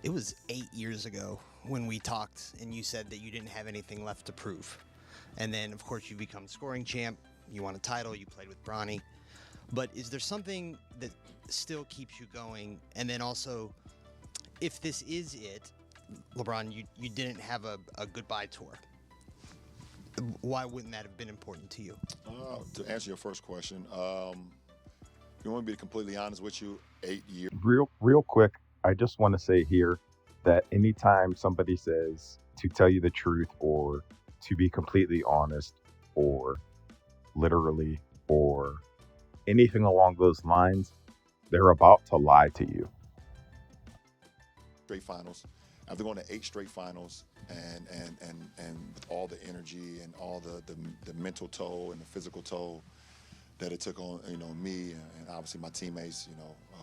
It was 8 years ago when we talked, and you said that you didn't have anything left to prove. And then, of course, you become scoring champ. You won a title. You played with Bronny. But is there something that still keeps you going? And then also, if this is it, LeBron, you didn't have a goodbye tour. Why wouldn't that have been important to you? To answer your first question, you want me to be completely honest with you? 8 years. Real quick, I just want to say here that anytime somebody says to tell you the truth or to be completely honest or literally or anything along those lines, they're about to lie to you. Straight finals. After going to 8 straight finals and with all the energy and all the mental toll and the physical toll that it took on me and obviously my teammates,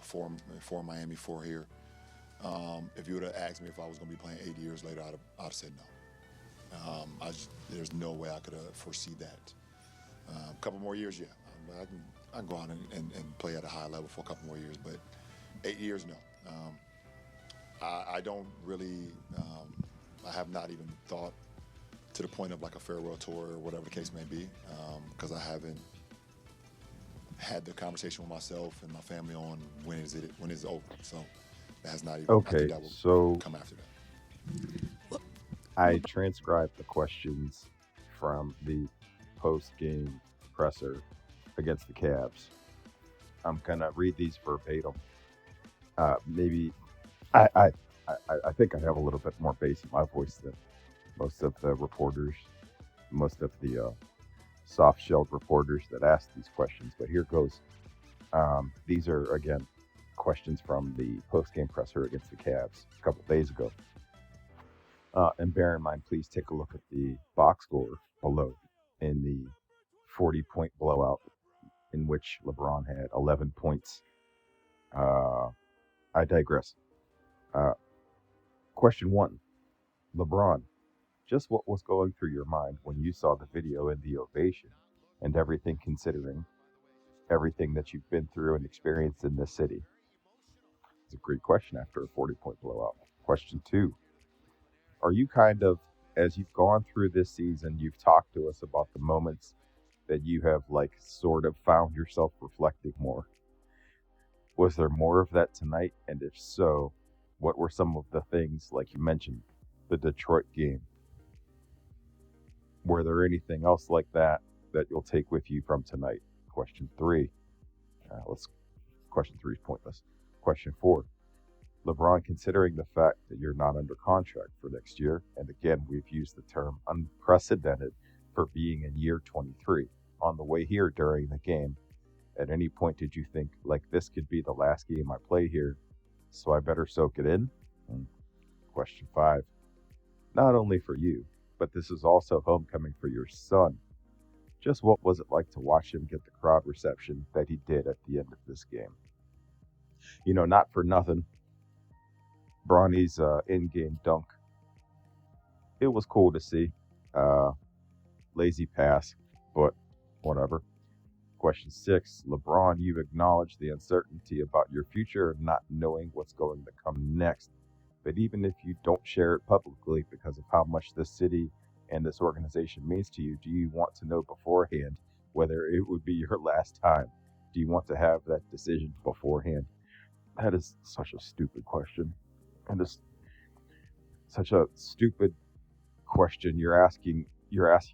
for Miami, for here. If you would have asked me if I was going to be playing 8 years later, I'd have said no. There's no way I could have foreseen that. A couple more years, yeah. I can go out and play at a high level for a couple more years, but 8 years, no. I don't really, I have not even thought to the point of like a farewell tour or whatever the case may be, because I haven't had the conversation with myself and my family on when it's over. So that has not even, I think that will come after that. I transcribed the questions from the post-game presser against the Cavs. I'm gonna read these verbatim. Maybe I think I have a little bit more bass in my voice than most of the reporters, most of the soft-shelled reporters that ask these questions. But here goes. These are, again, questions from the post-game presser against the Cavs a couple days ago. And bear in mind, please take a look at the box score below in the 40-point blowout in which LeBron had 11 points. I digress. Question 1. LeBron, just what was going through your mind when you saw the video and the ovation and everything, considering everything that you've been through and experienced in this city? It's a great question after a 40-point blowout. Question 2. Are you kind of, as you've gone through this season, you've talked to us about the moments that you have like sort of found yourself reflecting more? Was there more of that tonight? And if so, what were some of the things, like you mentioned, the Detroit game? Were there anything else like that you'll take with you from tonight? Question 3. Question 3 is pointless. Question 4. LeBron, considering the fact that you're not under contract for next year, and again, we've used the term unprecedented for being in year 23, on the way here during the game, at any point did you think, like, this could be the last game I play here, so I better soak it in? Question 5. Not only for you, but this is also homecoming for your son. Just what was it like to watch him get the crowd reception that he did at the end of this game? Not for nothing, Bronny's in-game dunk, it was cool to see. Lazy pass, but whatever. Question 6. LeBron, you've acknowledged the uncertainty about your future and not knowing what's going to come next. But even if you don't share it publicly because of how much this city and this organization means to you, do you want to know beforehand whether it would be your last time? Do you want to have that decision beforehand? That is such a stupid question. And it's such a stupid question. You're asking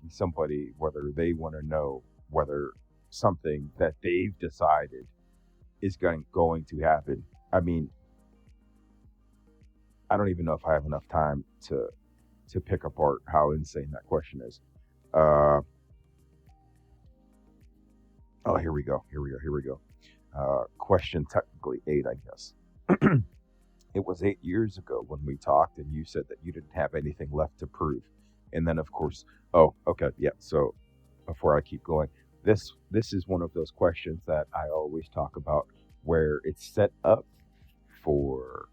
somebody whether they want to know whether something that they've decided is going to happen. I mean, I don't even know if I have enough time to pick apart how insane that question is. Here we go. Question technically 8, I guess. It was 8 years ago when we talked and you said that you didn't have anything left to prove. And then, of course, so before I keep going, this is one of those questions that I always talk about where it's set up for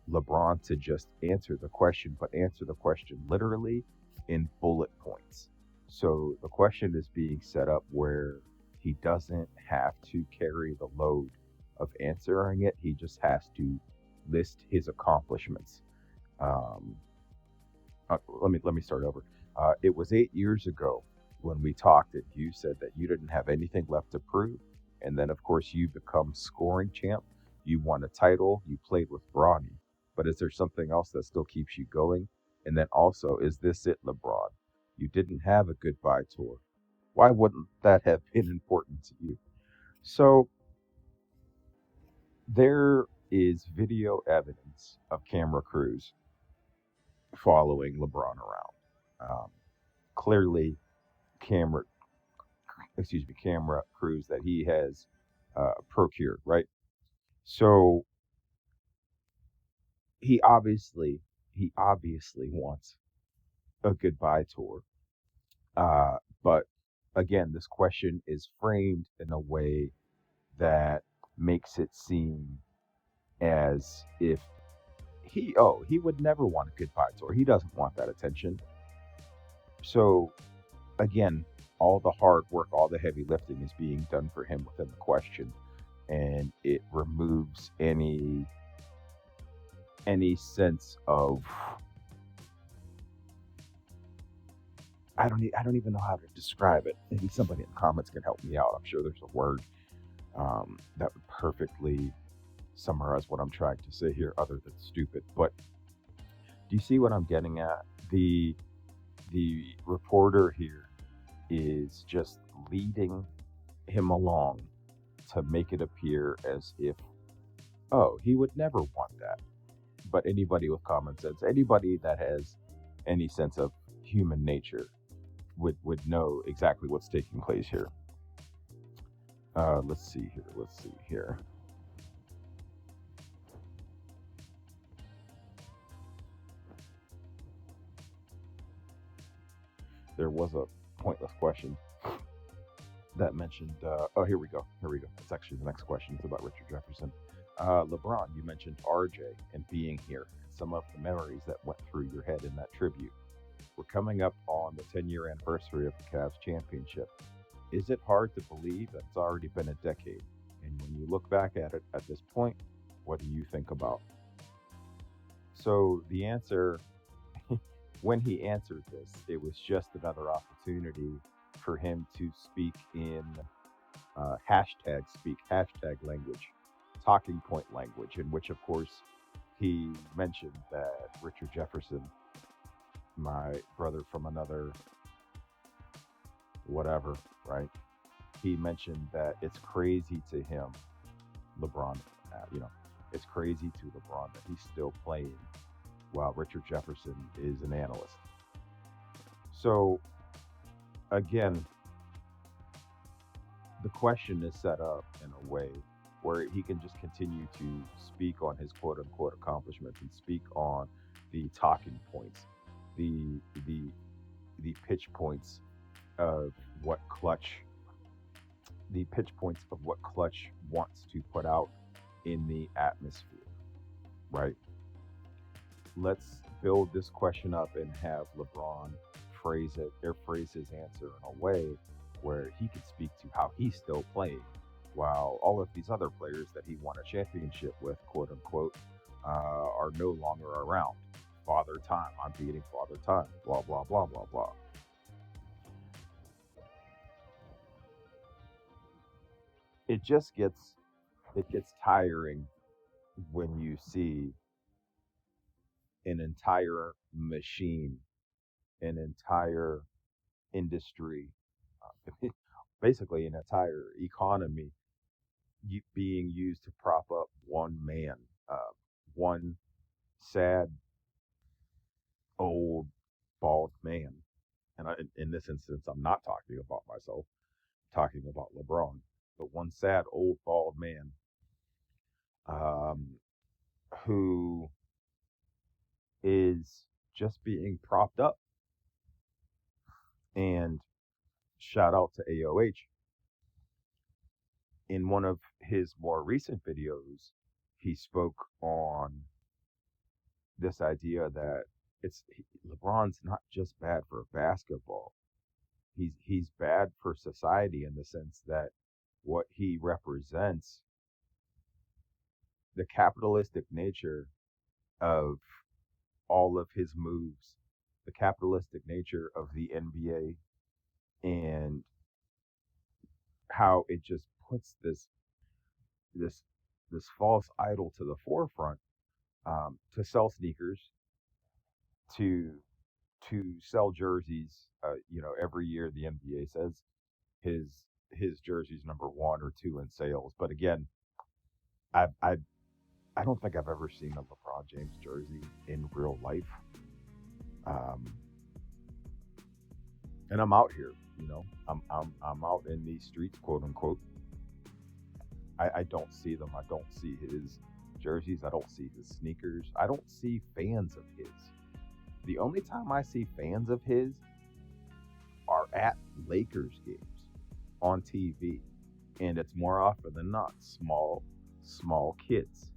LeBron to just answer the question, but answer the question literally in bullet points. So the question is being set up where he doesn't have to carry the load of answering it. He just has to list his accomplishments. Um, let me start over. It was 8 years ago when we talked, and you said that you didn't have anything left to prove, and then of course you become scoring champ. You won a title. You played with Bronny. But is there something else that still keeps you going? And then also, is this it, LeBron? You didn't have a goodbye tour. Why wouldn't that have been important to you? So there is video evidence of camera crews following LeBron around. Clearly, camera, camera crews that he has procured, right? So he obviously, he obviously wants a goodbye tour. But again, this question is framed in a way that makes it seem as if he would never want a goodbye tour. He doesn't want that attention. So again, all the hard work, all the heavy lifting is being done for him within the question, and it removes any sense of I don't even know how to describe it. Maybe somebody in the comments can help me out. I'm sure there's a word that would perfectly summarize what I'm trying to say here, other than stupid. But do you see what I'm getting at? The reporter here is just leading him along to make it appear as if, oh, he would never want that. But anybody with common sense, anybody that has any sense of human nature would know exactly what's taking place here. Let's see here. There was a pointless question that mentioned, oh, here we go. It's actually the next question. It's about Richard Jefferson. LeBron, you mentioned RJ and being here, some of the memories that went through your head in that tribute. We're coming up on the 10-year anniversary of the Cavs championship. Is it hard to believe that it's already been a decade? And when you look back at it at this point, what do you think about? So the answer, when he answered this, it was just another opportunity for him to speak in hashtag language, talking point language, in which, of course, he mentioned that Richard Jefferson, my brother from another whatever, right? He mentioned that it's crazy to him, LeBron, it's crazy to LeBron that he's still playing while Richard Jefferson is an analyst. So, again, the question is set up in a way where he can just continue to speak on his quote unquote accomplishments and speak on the talking points, the pitch points of what Clutch wants to put out in the atmosphere, right? Let's build this question up and have LeBron phrase his answer in a way where he can speak to how he's still playing while all of these other players that he won a championship with, quote unquote, are no longer around. Father time, I'm beating Father time, blah, blah, blah, blah, blah. It gets tiring when you see an entire machine, an entire industry, basically an entire economy being used to prop up one man, one sad, old, bald man. And in this instance, I'm not talking about myself, I'm talking about LeBron, but one sad, old, bald man who is just being propped up. And shout out to AOH. In one of his more recent videos, he spoke on this idea that LeBron's not just bad for basketball. He's bad for society in the sense that what he represents the capitalistic nature of all of his moves, the capitalistic nature of the NBA, and how it just puts this this false idol to the forefront, to sell sneakers, to sell jerseys. Every year the NBA says his jersey's number one or two in sales. But again, I I I don't think I've ever seen a LeBron James jersey in real life. Um, and I'm out here, I'm out in these streets, quote unquote. I don't see them. I don't see his jerseys. I don't see his sneakers. I don't see fans of his. The only time I see fans of his are at Lakers games on TV, and it's more often than not small kids,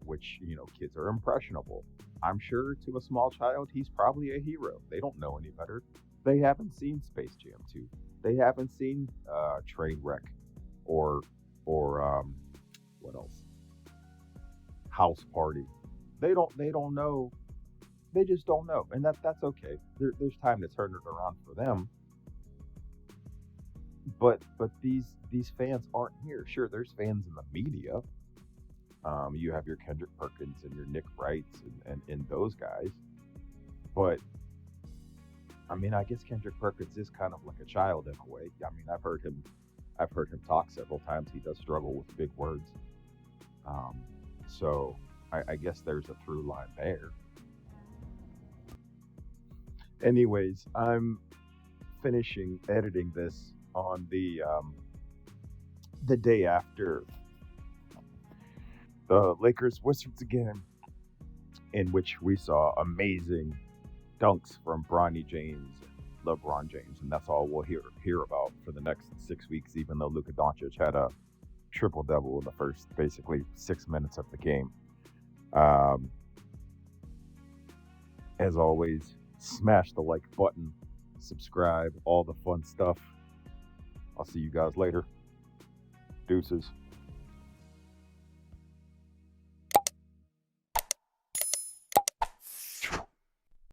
which kids are impressionable. I'm sure to a small child he's probably a hero. They don't know any better. They haven't seen Space Jam 2. They haven't seen Trainwreck or what else? House Party. They don't know. They just don't know, and that's okay. There's time to turn it around for them. But these fans aren't here. Sure, there's fans in the media. You have your Kendrick Perkins and your Nick Wrights and those guys. But I mean, I guess Kendrick Perkins is kind of like a child in a way. I mean, I've heard him talk several times. He does struggle with big words. So I guess there's a through line there. Anyways, I'm finishing editing this on the day after the Lakers Wizards game, in which we saw amazing dunks from Bronny James and LeBron James, and that's all we'll hear about for the next 6 weeks, even though Luka Doncic had a triple-double in the first basically 6 minutes of the game. As always, smash the like button, subscribe, all the fun stuff. I'll see you guys later. Deuces.